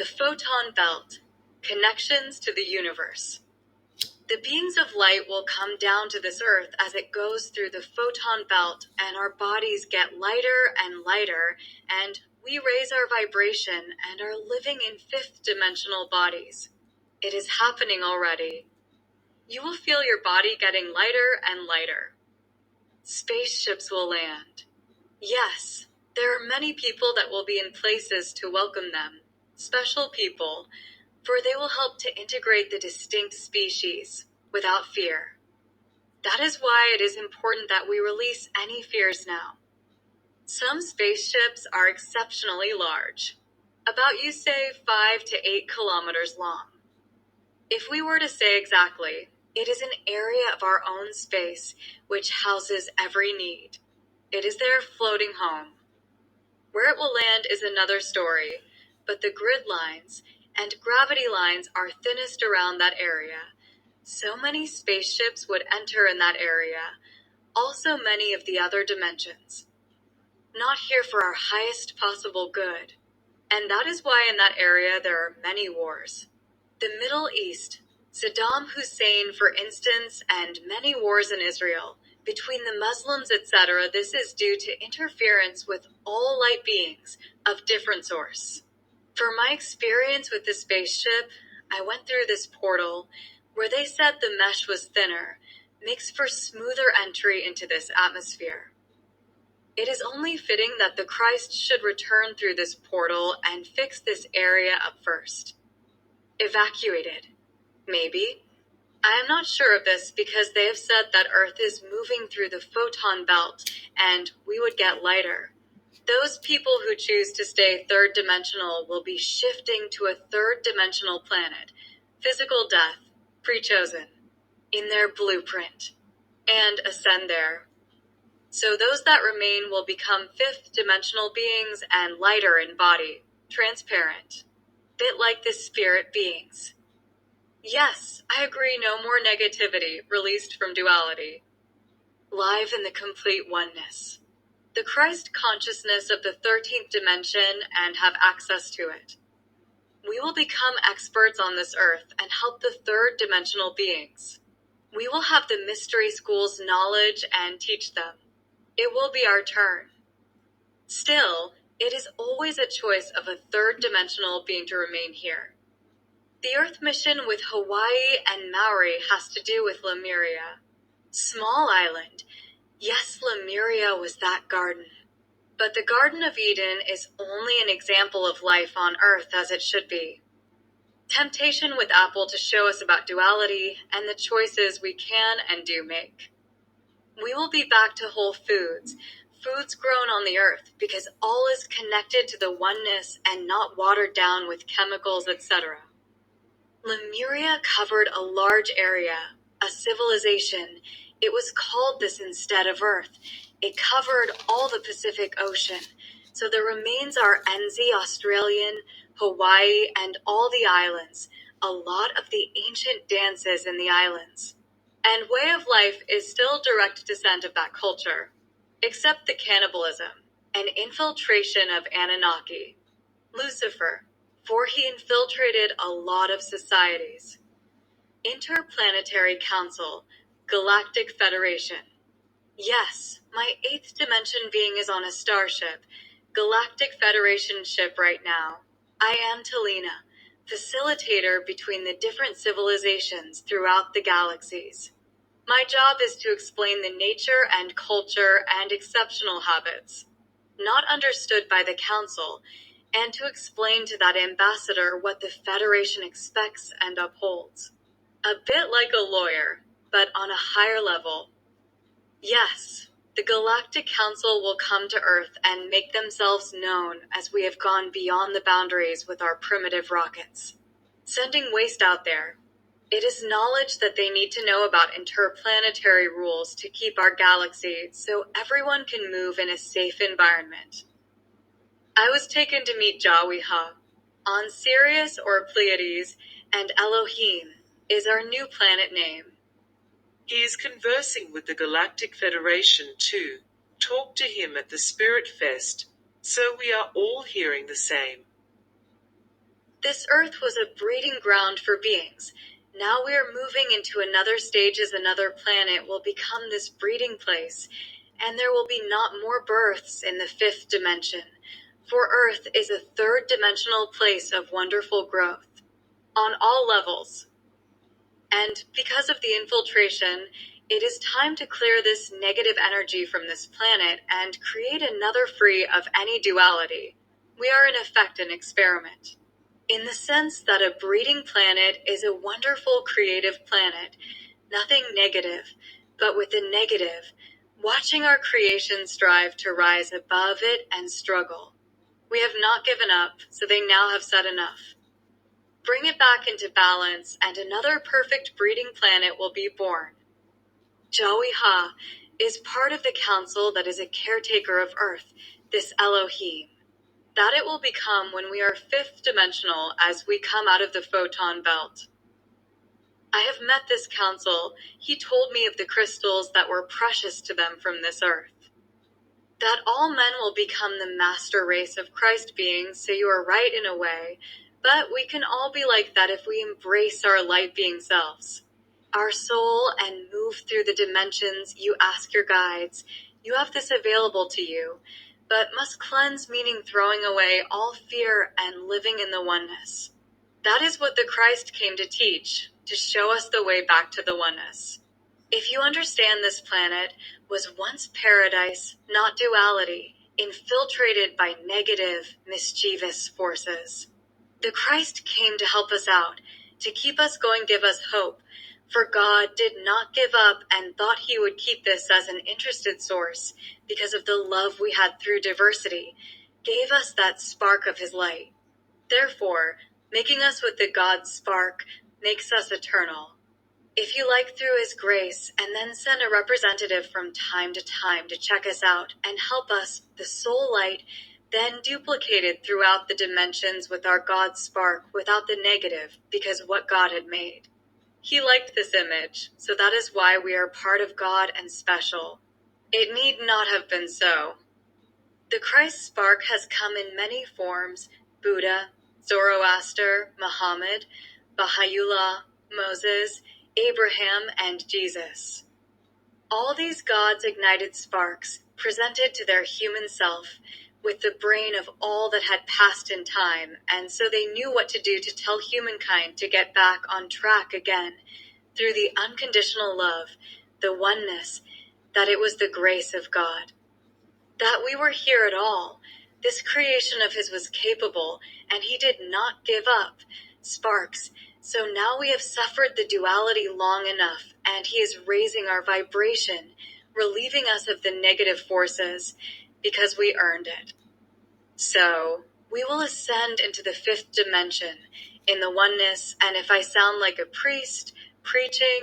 The Photon Belt, connections to the universe. The beings of light will come down to this earth as it goes through the Photon Belt, and our bodies get lighter and lighter, and we raise our vibration and are living in fifth dimensional bodies. It is happening already. You will feel your body getting lighter and lighter. Spaceships will land. Yes, there are many people that will be in places to welcome them. Special people, for they will help to integrate the distinct species without fear. That is why it is important that we release any fears now. Some spaceships are exceptionally large, about you say 5 to 8 kilometers long. If we were to say exactly, it is an area of our own space which houses every need. It is their floating home. Where it will land is another story, but the grid lines and gravity lines are thinnest around that area. So many spaceships would enter in that area, also many of the other dimensions. Not here for our highest possible good. And that is why in that area there are many wars. The Middle East, Saddam Hussein for instance, and many wars in Israel, between the Muslims, etc. This is due to interference with all light beings of different source. For my experience with the spaceship, I went through this portal where they said the mesh was thinner, makes for smoother entry into this atmosphere. It is only fitting that the Christ should return through this portal and fix this area up first. Evacuated. Maybe. I am not sure of this because they have said that Earth is moving through the Photon Belt and we would get lighter. Those people who choose to stay third dimensional will be shifting to a third dimensional planet, physical death, pre-chosen, in their blueprint, and ascend there. So those that remain will become fifth dimensional beings and lighter in body, transparent, bit like the spirit beings. Yes, I agree, no more negativity released from duality. Live in the complete oneness. The Christ consciousness of the 13th dimension and have access to it. We will become experts on this earth and help the third dimensional beings. We will have the mystery school's knowledge and teach them. It will be our turn. Still, it is always a choice of a third dimensional being to remain here. The Earth mission with Hawaii and Maui has to do with Lemuria. Small island. Yes, Lemuria was that garden. But the Garden of Eden is only an example of life on Earth as it should be. Temptation with Apple to show us about duality and the choices we can and do make. We will be back to whole foods, foods grown on the earth, because all is connected to the oneness and not watered down with chemicals, etc. Lemuria covered a large area, a civilization. It was called this instead of Earth. It covered all the Pacific Ocean. So the remains are NZ, Australian, Hawaii, and all the islands. A lot of the ancient dances in the islands. And way of life is still direct descent of that culture, except the cannibalism, an infiltration of Anunnaki. Lucifer, for he infiltrated a lot of societies. Interplanetary Council, Galactic Federation. Yes, my 8th dimension being is on a starship, Galactic Federation ship right now. I am Talina, facilitator between the different civilizations throughout the galaxies. My job is to explain the nature and culture and exceptional habits, not understood by the Council, and to explain to that ambassador what the Federation expects and upholds. A bit like a lawyer, but on a higher level. Yes, the Galactic Council will come to Earth and make themselves known as we have gone beyond the boundaries with our primitive rockets, sending waste out there. It is knowledge that they need to know about interplanetary rules to keep our galaxy so everyone can move in a safe environment. I was taken to meet Jawiha. On Sirius or Pleiades, and Elohim is our new planet name. He is conversing with the Galactic Federation too. Talk to him at the Spirit Fest, so we are all hearing the same. This Earth was a breeding ground for beings. Now we are moving into another stage as another planet will become this breeding place, and there will be not more births in the fifth dimension, for Earth is a third-dimensional place of wonderful growth, on all levels. And because of the infiltration, it is time to clear this negative energy from this planet and create another free of any duality. We are in effect an experiment, in the sense that a breeding planet is a wonderful creative planet, nothing negative, but with the negative, watching our creation strive to rise above it and struggle. We have not given up, so they now have said enough. Bring it back into balance, and another perfect breeding planet will be born. Joey Ha is part of the council that is a caretaker of Earth, this Elohim. That it will become when we are fifth dimensional as we come out of the Photon Belt. I have met this council. He told me of the crystals that were precious to them from this Earth. That all men will become the master race of Christ beings, so you are right in a way, but we can all be like that if we embrace our light being selves. Our soul and move through the dimensions. You ask your guides. You have this available to you, but must cleanse, meaning throwing away all fear and living in the oneness. That is what the Christ came to teach, to show us the way back to the oneness. If you understand this planet was once paradise, not duality, infiltrated by negative, mischievous forces. The Christ came to help us out, to keep us going, give us hope. For God did not give up and thought he would keep this as an interested source because of the love we had through diversity, gave us that spark of his light. Therefore, making us with the God spark makes us eternal. If you like, through his grace, and then send a representative from time to check us out and help us, the soul light, then duplicated throughout the dimensions with our God spark without the negative, because what God had made. He liked this image, so that is why we are part of God and special. It need not have been so. The Christ spark has come in many forms: Buddha, Zoroaster, Muhammad, Baha'u'llah, Moses, Abraham, and Jesus. All these gods ignited sparks, presented to their human self, with the brain of all that had passed in time, and so they knew what to do to tell humankind to get back on track again, through the unconditional love, the oneness, that it was the grace of God. That we were here at all. This creation of his was capable, and he did not give up. Sparks. So now we have suffered the duality long enough, and he is raising our vibration, relieving us of the negative forces, because we earned it. So, we will ascend into the fifth dimension, in the oneness, and if I sound like a priest, preaching,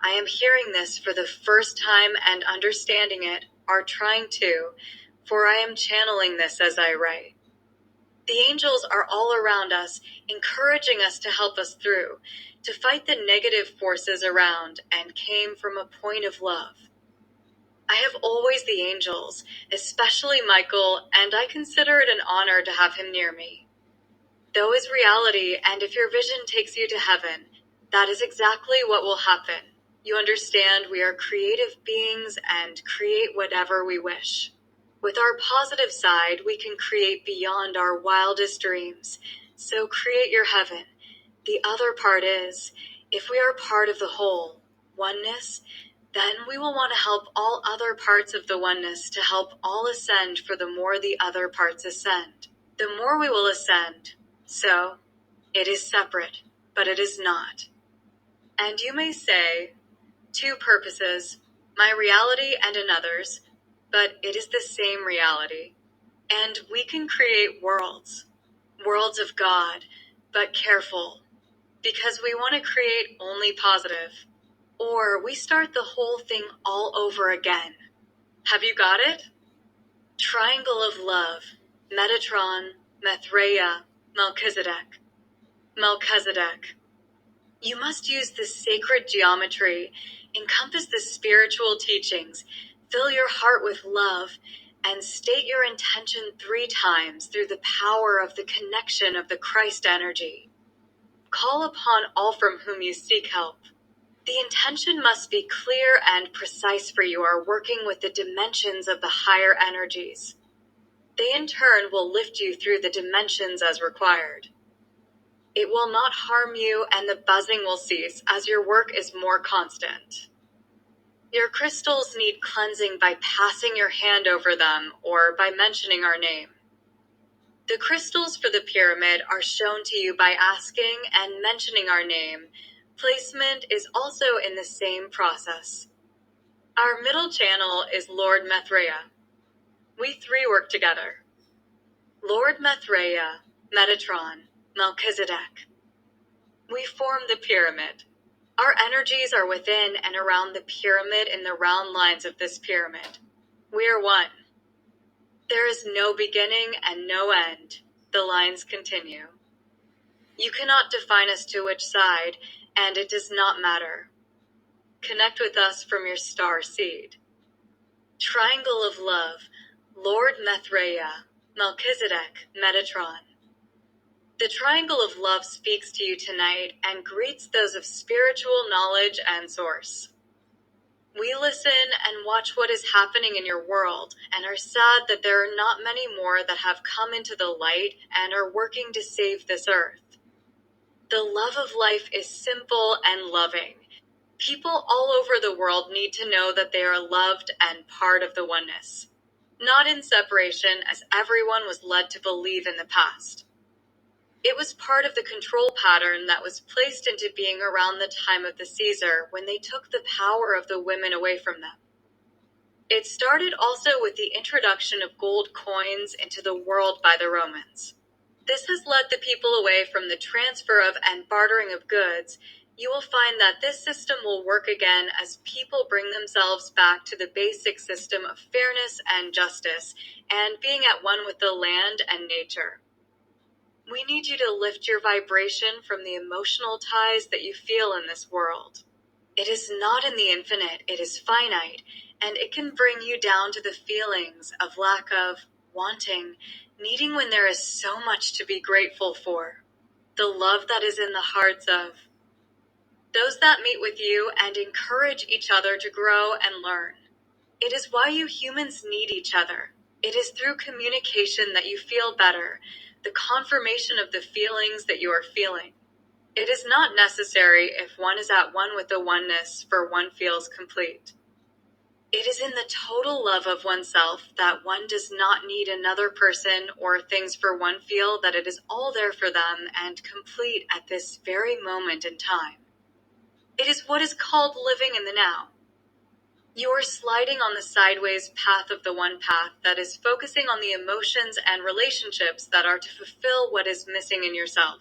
I am hearing this for the first time and understanding it, are trying to, for I am channeling this as I write. The angels are all around us, encouraging us to help us through, to fight the negative forces around, and came from a point of love. I have always the angels, especially Michael, and I consider it an honor to have him near me. Though is reality, and if your vision takes you to heaven, that is exactly what will happen. You understand we are creative beings and create whatever we wish. With our positive side, we can create beyond our wildest dreams. So create your heaven. The other part is, if we are part of the whole, oneness, then we will want to help all other parts of the oneness to help all ascend, for the more the other parts ascend, the more we will ascend. So, it is separate, but it is not. And you may say, two purposes, my reality and another's, but it is the same reality. And we can create worlds of God, but careful, because we want to create only positive. Or we start the whole thing all over again. Have you got it? Triangle of love, Metatron, Mithraea, Melchizedek. Melchizedek. You must use this sacred geometry, encompass the spiritual teachings, fill your heart with love, and state your intention 3 times through the power of the connection of the Christ energy. Call upon all from whom you seek help. The intention must be clear and precise, for you are working with the dimensions of the higher energies. They in turn will lift you through the dimensions as required. It will not harm you, and the buzzing will cease as your work is more constant. Your crystals need cleansing by passing your hand over them or by mentioning our name. The crystals for the pyramid are shown to you by asking and mentioning our name. Placement is also in the same process. Our middle channel is Lord Mithraea. We 3 work together. Lord Mithraea, Metatron, Melchizedek. We form the pyramid. Our energies are within and around the pyramid in the round lines of this pyramid. We are one. There is no beginning and no end. The lines continue. You cannot define us to which side, and it does not matter. Connect with us from your star seed. Triangle of Love, Lord Mithraea, Melchizedek, Metatron. The Triangle of Love speaks to you tonight and greets those of spiritual knowledge and source. We listen and watch what is happening in your world and are sad that there are not many more that have come into the light and are working to save this earth. The love of life is simple and loving. People all over the world need to know that they are loved and part of the oneness, not in separation as everyone was led to believe in the past. It was part of the control pattern that was placed into being around the time of the Caesar when they took the power of the women away from them. It started also with the introduction of gold coins into the world by the Romans. This has led the people away from the transfer of and bartering of goods. You will find that this system will work again as people bring themselves back to the basic system of fairness and justice and being at one with the land and nature. We need you to lift your vibration from the emotional ties that you feel in this world. It is not in the infinite, it is finite, and it can bring you down to the feelings of lack of, wanting, needing when there is so much to be grateful for. The love that is in the hearts of those that meet with you and encourage each other to grow and learn. It is why you humans need each other. It is through communication that you feel better, the confirmation of the feelings that you are feeling. It is not necessary if one is at one with the oneness for one feels complete. It is in the total love of oneself that one does not need another person or things for one feel that it is all there for them and complete at this very moment in time. It is what is called living in the now. You are sliding on the sideways path of the one path that is focusing on the emotions and relationships that are to fulfill what is missing in yourself.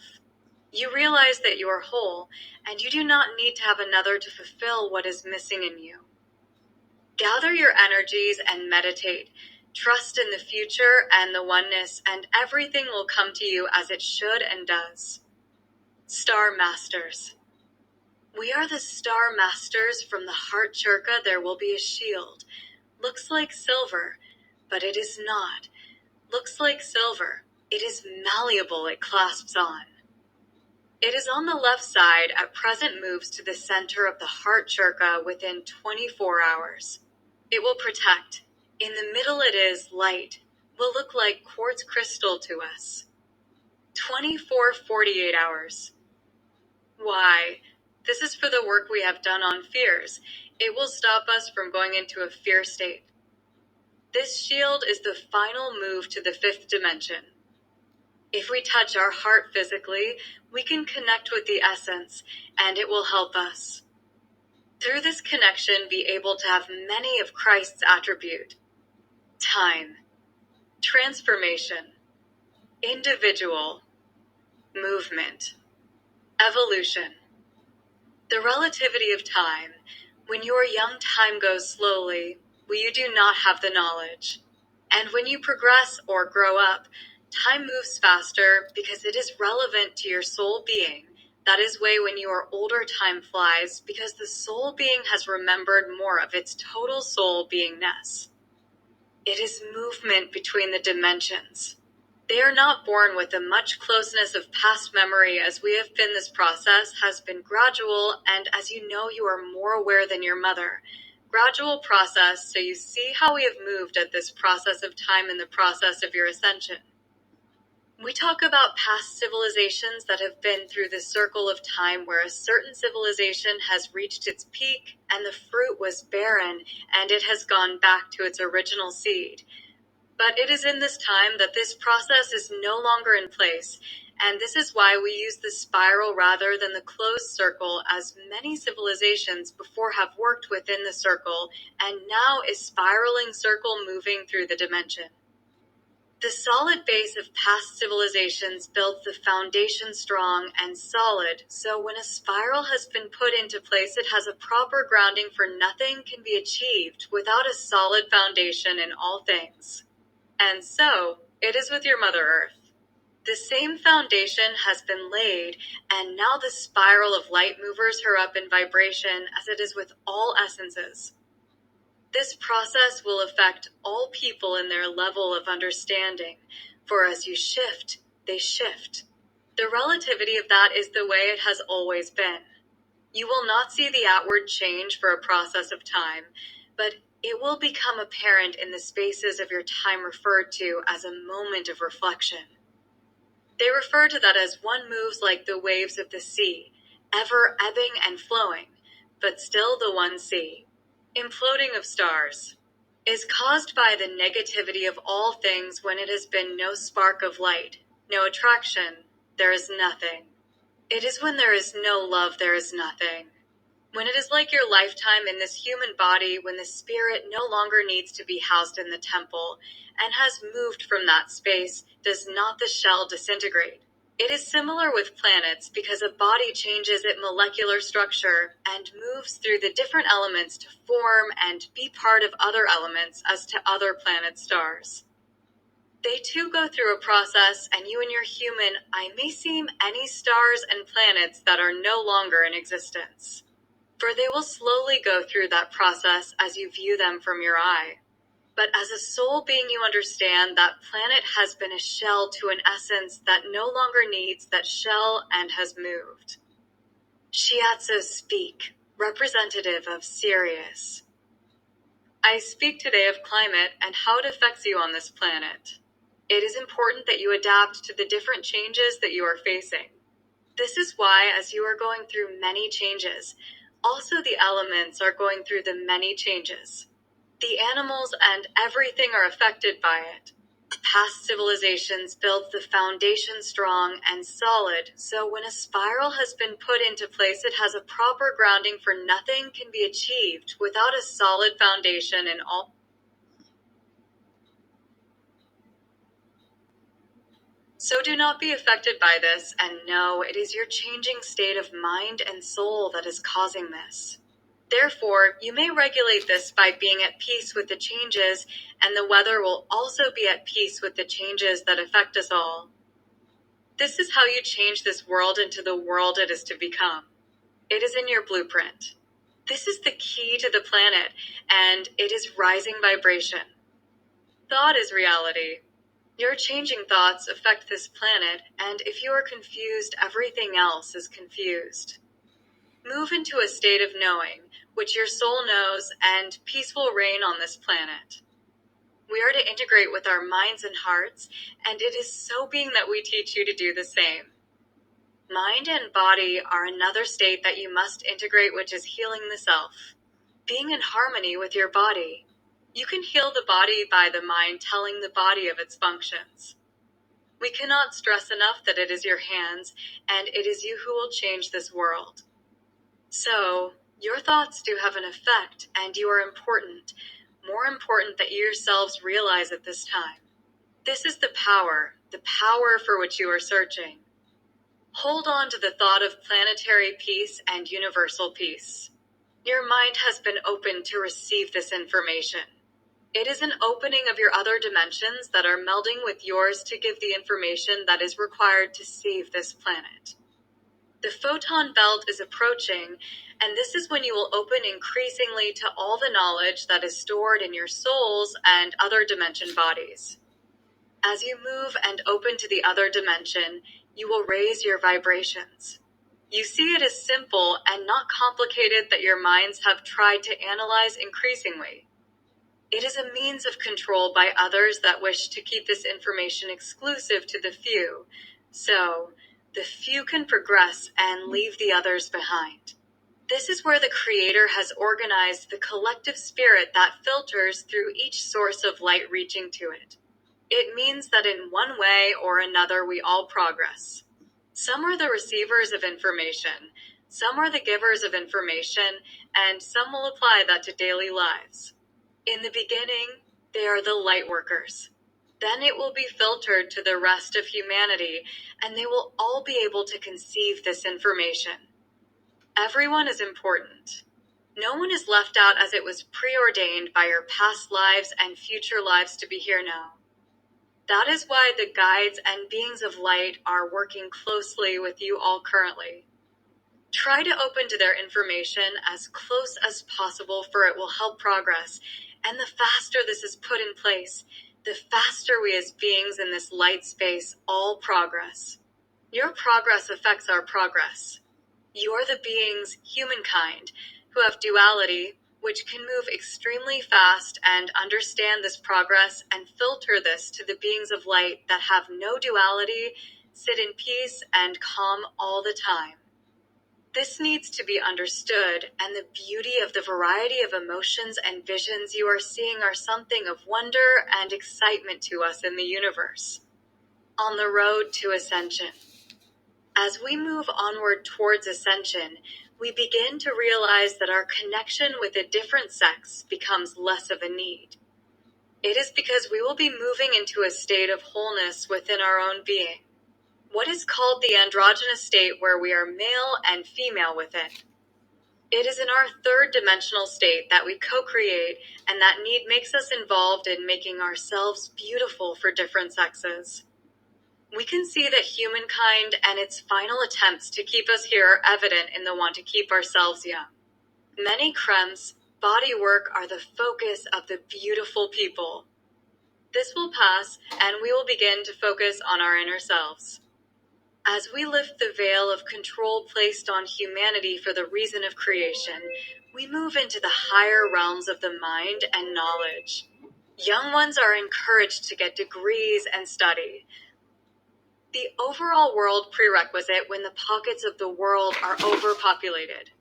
You realize that you are whole, and you do not need to have another to fulfill what is missing in you. Gather your energies and meditate. Trust in the future and the oneness, and everything will come to you as it should and does. Star Masters. We are the Star Masters. From the heart chakra there will be a shield. Looks like silver, but it is not. Looks like silver. It is malleable, it clasps on. It is on the left side, at present moves to the center of the heart chakra within 24 hours. It will protect. In the middle it is light, will look like quartz crystal to us. 24-48 hours. Why? This is for the work we have done on fears. It will stop us from going into a fear state. This shield is the final move to the 5th dimension. If we touch our heart physically, we can connect with the essence, and it will help us. Through this connection, be able to have many of Christ's attribute. Time, transformation, individual, movement, evolution. The relativity of time. When you are young, time goes slowly. You do not have the knowledge. And when you progress or grow up, time moves faster because it is relevant to your soul being. That is why when you are older, time flies because the soul being has remembered more of its total soul beingness. It is movement between the dimensions. They are not born with as much closeness of past memory as we have been. This process has been gradual, and as you know, you are more aware than your mother. Gradual process, so you see how we have moved at this process of time in the process of your ascension. We talk about past civilizations that have been through the circle of time where a certain civilization has reached its peak and the fruit was barren and it has gone back to its original seed. But it is in this time that this process is no longer in place, and this is why we use the spiral rather than the closed circle, as many civilizations before have worked within the circle, and now is spiraling circle moving through the dimension. The solid base of past civilizations builds the foundation strong and solid, so when a spiral has been put into place, it has a proper grounding, for nothing can be achieved without a solid foundation in all things. And so, it is with your Mother Earth. The same foundation has been laid, and now the spiral of light moves her up in vibration, as it is with all essences. This process will affect all people in their level of understanding, for as you shift, they shift. The relativity of that is the way it has always been. You will not see the outward change for a process of time, but it will become apparent in the spaces of your time referred to as a moment of reflection. They refer to that as one moves like the waves of the sea, ever ebbing and flowing, but still the one sea. Imploding of stars is caused by the negativity of all things. When it has been no spark of light, no attraction, there is nothing. It is when there is no love, there is nothing. When it is like your lifetime in this human body, when the spirit no longer needs to be housed in the temple and has moved from that space, does not the shell disintegrate? It is similar with planets, because a body changes its molecular structure and moves through the different elements to form and be part of other elements as to other planet stars. They too go through a process, and you and your human eye may seem any stars and planets that are no longer in existence. For they will slowly go through that process as you view them from your eye. But as a soul being, you understand that planet has been a shell to an essence that no longer needs that shell and has moved. Shiatsu speak, representative of Sirius. I speak today of climate and how it affects you on this planet. It is important that you adapt to the different changes that you are facing. This is why, as you are going through many changes, also the elements are going through the many changes. The animals and everything are affected by it. Past civilizations built the foundation strong and solid, so when a spiral has been put into place, it has a proper grounding, for nothing can be achieved without a solid foundation in all. So do not be affected by this, and know it is your changing state of mind and soul that is causing this. Therefore, you may regulate this by being at peace with the changes, and the weather will also be at peace with the changes that affect us all. This is how you change this world into the world it is to become. It is in your blueprint. This is the key to the planet, and it is rising vibration. Thought is reality. Your changing thoughts affect this planet, and if you are confused, everything else is confused. Move into a state of knowing, which your soul knows, and peace will reign on this planet. We are to integrate with our minds and hearts, and it is so being that we teach you to do the same. Mind and body are another state that you must integrate, which is healing the self. Being in harmony with your body. You can heal the body by the mind telling the body of its functions. We cannot stress enough that it is your hands, and it is you who will change this world. So, your thoughts do have an effect, and you are important, more important that you yourselves realize at this time. This is the power for which you are searching. Hold on to the thought of planetary peace and universal peace. Your mind has been opened to receive this information. It is an opening of your other dimensions that are melding with yours to give the information that is required to save this planet. The Photon Belt is approaching, and this is when you will open increasingly to all the knowledge that is stored in your souls and other dimension bodies. As you move and open to the other dimension, you will raise your vibrations. You see it as simple and not complicated that your minds have tried to analyze increasingly. It is a means of control by others that wish to keep this information exclusive to the few, so the few can progress and leave the others behind. This is where the Creator has organized the collective spirit that filters through each source of light reaching to it. It means that in one way or another we all progress. Some are the receivers of information, some are the givers of information, and some will apply that to daily lives. In the beginning, they are the light workers. Then it will be filtered to the rest of humanity, and they will all be able to conceive this information. Everyone is important. No one is left out, as it was preordained by your past lives and future lives to be here now. That is why the guides and beings of light are working closely with you all currently. Try to open to their information as close as possible, for it will help progress. And the faster this is put in place, the faster we as beings in this light space all progress. Your progress affects our progress. You are the beings, humankind, who have duality, which can move extremely fast and understand this progress and filter this to the beings of light that have no duality, sit in peace and calm all the time. This needs to be understood, and the beauty of the variety of emotions and visions you are seeing are something of wonder and excitement to us in the universe. On the road to Ascension. As we move onward towards Ascension, we begin to realize that our connection with a different sex becomes less of a need. It is because we will be moving into a state of wholeness within our own being. What is called the androgynous state, where we are male and female within. It is in our third dimensional state that we co-create, and that need makes us involved in making ourselves beautiful for different sexes. We can see that humankind and its final attempts to keep us here are evident in the want to keep ourselves young. Many crems, body work are the focus of the beautiful people. This will pass, and we will begin to focus on our inner selves. As we lift the veil of control placed on humanity for the reason of creation, we move into the higher realms of the mind and knowledge. Young ones are encouraged to get degrees and study. The overall world prerequisite when the pockets of the world are overpopulated.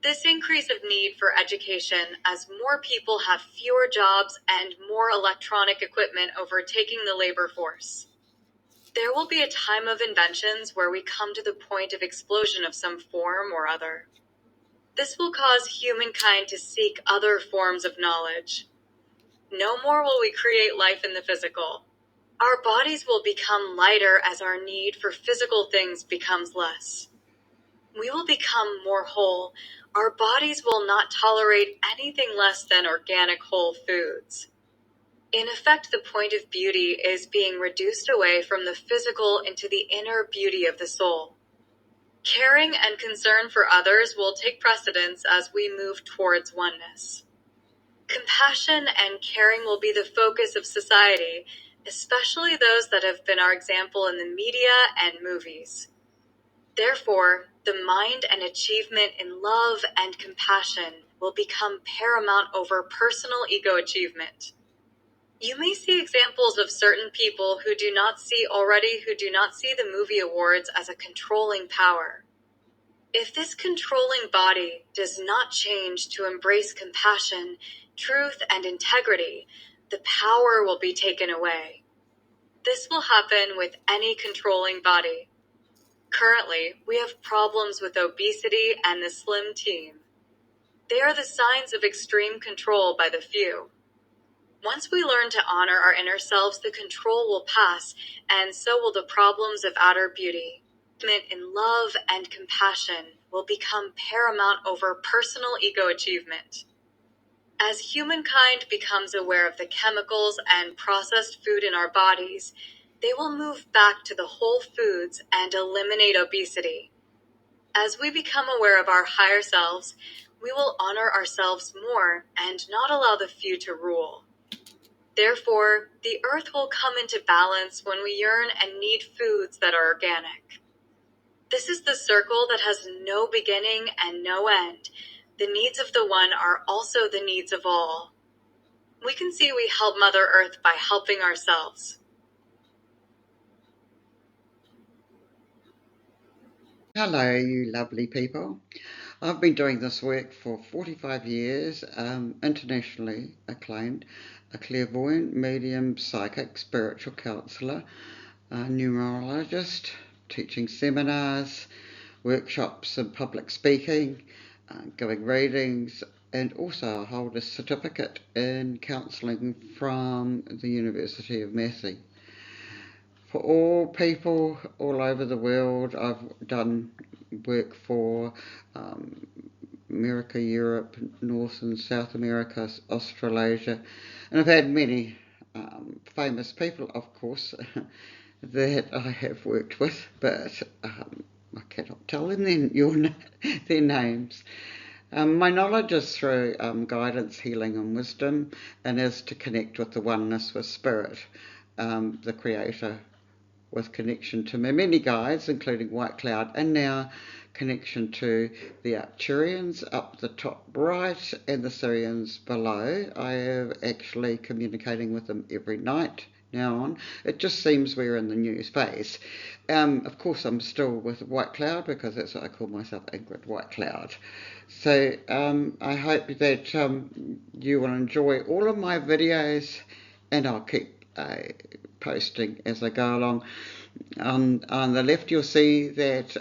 This increase of need for education, as more people have fewer jobs and more electronic equipment overtaking the labor force. There will be a time of inventions where we come to the point of explosion of some form or other. This will cause humankind to seek other forms of knowledge. No more will we create life in the physical. Our bodies will become lighter as our need for physical things becomes less. We will become more whole. Our bodies will not tolerate anything less than organic whole foods. In effect, the point of beauty is being reduced away from the physical into the inner beauty of the soul. Caring and concern for others will take precedence as we move towards oneness. Compassion and caring will be the focus of society, especially those that have been our example in the media and movies. Therefore, the mind and achievement in love and compassion will become paramount over personal ego achievement. You may see examples of certain people who do not see the movie awards as a controlling power. If this controlling body does not change to embrace compassion, truth, and integrity, the power will be taken away. This will happen with any controlling body. Currently, we have problems with obesity and the slim team. They are the signs of extreme control by the few. Once we learn to honor our inner selves, the control will pass, and so will the problems of outer beauty. In love and compassion will become paramount over personal ego achievement. As humankind becomes aware of the chemicals and processed food in our bodies, they will move back to the whole foods and eliminate obesity. As we become aware of our higher selves, we will honor ourselves more and not allow the few to rule. Therefore, the earth will come into balance when we yearn and need foods that are organic. This is the circle that has no beginning and no end. The needs of the one are also the needs of all. We can see we help Mother Earth by helping ourselves. Hello, you lovely people. I've been doing this work for 45 years, internationally acclaimed, a clairvoyant, medium, psychic, spiritual counsellor, a numerologist, teaching seminars, workshops and public speaking, giving readings, and also I hold a certificate in counselling from the University of Massey. For all people all over the world, I've done work for America, Europe, North and South America, Australasia, and I've had many famous people, of course, that I have worked with, but I cannot tell them their names. My knowledge is through guidance, healing and wisdom, and is to connect with the oneness with spirit, the creator, with connection to my many guides, including White Cloud, and now connection to the Arcturians up the top right and the Syrians below. I am actually communicating with them every night now on. It just seems we're in the new phase. Of course, I'm still with White Cloud because that's what I call myself, Ingrid White Cloud. So I hope that you will enjoy all of my videos, and I'll keep posting as I go along. On the left you'll see that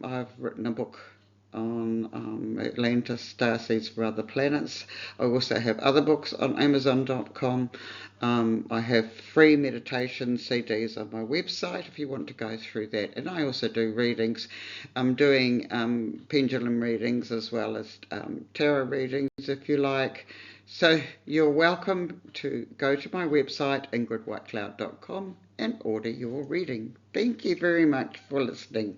I've written a book on Atlantis, starseeds for other planets. I also have other books on Amazon.com. I have free meditation CDs on my website if you want to go through that, and I also do readings. I'm doing pendulum readings as well as tarot readings if you like. So you're welcome to go to my website ingridwhitecloud.com and order your reading. Thank you very much for listening.